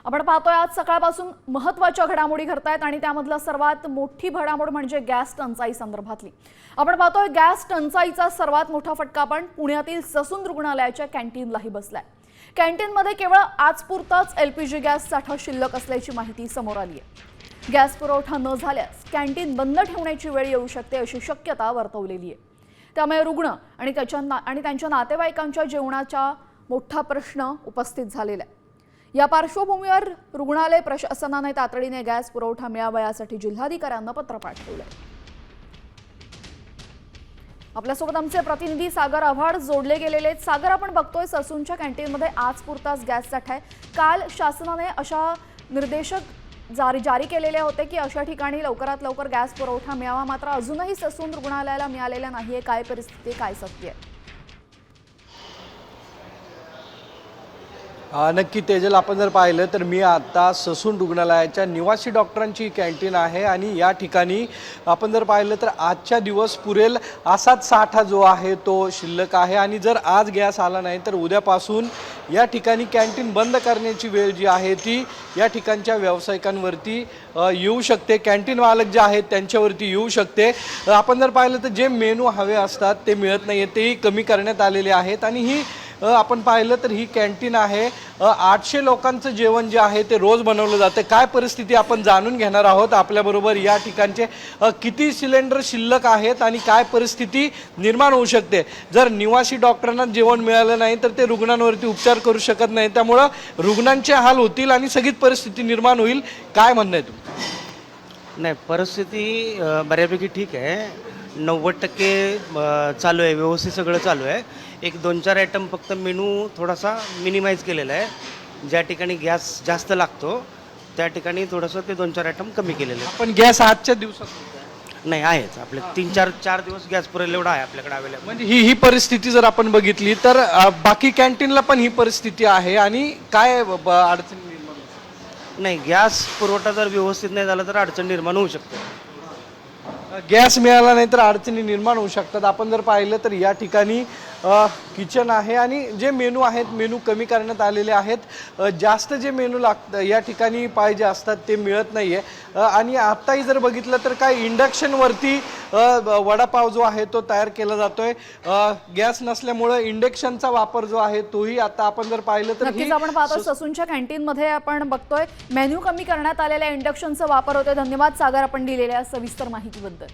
आपण पाहतोय आज सकाळपासून महत्त्वाच्या घडामोडी घडतायत आणि त्यामधला सर्वात मोठी घडामोड म्हणजे गॅस टंचाई संदर्भातली। आपण पाहतोय गॅस टंचाईचा सर्वात मोठा फटका पण पुण्यातील ससून रुग्णालयाच्या कॅन्टीनलाही बसलाय। कॅन्टीनमध्ये केवळ आजपुरताच एलपीजी गॅस साठा शिल्लक असल्याची माहिती समोर आली आहे। गॅस पुरवठा न झाल्यास कॅन्टीन बंद ठेवण्याची वेळ येऊ शकते अशी शक्यता वर्तवलेली आहे। त्यामुळे रुग्ण आणि त्यांच्या नातेवाईकांच्या जेवणाचा मोठा प्रश्न उपस्थित झालेला आहे। या पार्श्वभूमीवर रुग्णालय प्रशासनाने तातडीने गॅस पुरवठा मिळावा यासाठी जिल्हाधिकाऱ्यांना पत्र पाठवले। आपल्यासोबत आमचे प्रतिनिधी सागर आव्हाड जोडले गेलेले आहेत। सागर, आपण बघतोय ससूनच्या कॅन्टीनमध्ये आजपुरताच गॅस साठा आहे। काल शासनाने अशा निर्देशक जारी केलेले होते की अशा ठिकाणी लवकरात लवकर गॅस पुरवठा मिळावा, मात्र अजूनही ससून रुग्णालयाला मिळालेला नाहीये। काय परिस्थिती, काय सत्य आहे? नक्की तेजल, आपण जर पाहिलं तर मी आता ससून रुग्णालयाच्या निवासी डॉक्टरांची कॅन्टीन आहे आणि या ठिकाणी आपण जर पाहिलं तर आजच्या दिवस पुरेल असाच साठा जो आहे तो शिल्लक आहे आणि जर आज गॅस आला नाही तर उद्यापासून या ठिकाणी कॅन्टीन बंद करण्याची वेळ जी आहे ती या ठिकाणच्या व्यावसायिकांवरती येऊ शकते, कॅन्टीन मालक जे आहेत त्यांच्यावरती येऊ शकते। आपण जर पाहिलं तर जे मेनू हवे असतात ते मिळत नाही, तेही कमी करण्यात आलेले आहेत आणि ही आपण पाहिलं तर ही कॅन्टीन आहे। 800 लोकांचं जेवण जे आहे ते रोज बनवलं जातं। काय परिस्थिती आपण जाणून घेणार आहोत। आपल्याबरोबर या ठिकाणचे किती सिलेंडर शिल्लक आहेत आणि काय परिस्थिती निर्माण होऊ शकते जर निवासी डॉक्टरांना जेवण मिळालं नाही तर ते रुग्णांवरती उपचार करू शकत नाही, त्यामुळं रुग्णांचे हाल होतील आणि सगळीच परिस्थिती निर्माण होईल। काय म्हणणं आहे तुमचं? नाही, परिस्थिती बऱ्यापैकी ठीक आहे, 90% चालू आहे, व्यवस्थित सगळं चालू आहे। एक 2-4 आयटम फक्त मेनू थोडासा मिनिमाइज केलेला आहे। ज्या ठिकाणी गॅस जास्त लागतो त्या ठिकाणी थोडंसं ते 2-4 आयटम कमी केलेले आहे। पण गॅस आजच्या दिवसात नाही आहेच, आपले 3-4 दिवस गॅस पुरेल एवढा आहे आपल्याकडे अवेलेबल। म्हणजे ही परिस्थिती जर आपण बघितली तर बाकी कॅन्टीनला पण ही परिस्थिती आहे आणि काय अडचणी निर्माण होतात? नाही, गॅस पुरवठा जर व्यवस्थित नाही झाला तर अडचण निर्माण होऊ शकते। गॅस मिळाला नाही तर अडचणी निर्माण होऊ शकतात। आपण जर पाहिलं तर या ठिकाणी किचन आहे आणि जे मेनू आहेत मेनू कमी करण्यात आलेले आहेत। जास्त जे मेनू लागतं या ठिकाणी पाहिजे असतात ते मिळत नाही आहे आणि आत्ताही जर बघितलं तर काय इंडक्शनवरती वडापाव जो आहे तो तयार केला जातोय। गॅस नसल्यामुळे इंडक्शनचा वापर जो आहे तोही आता आपण जर पाहिलं तर नक्कीच आपण पाहतो ससूनच्या कॅन्टीनमध्ये आपण बघतोय मेन्यू कमी करण्यात आलेल्या इंडक्शनचा वापर होतोय। धन्यवाद सागर, आपण दिलेल्या सविस्तर माहितीबद्दल।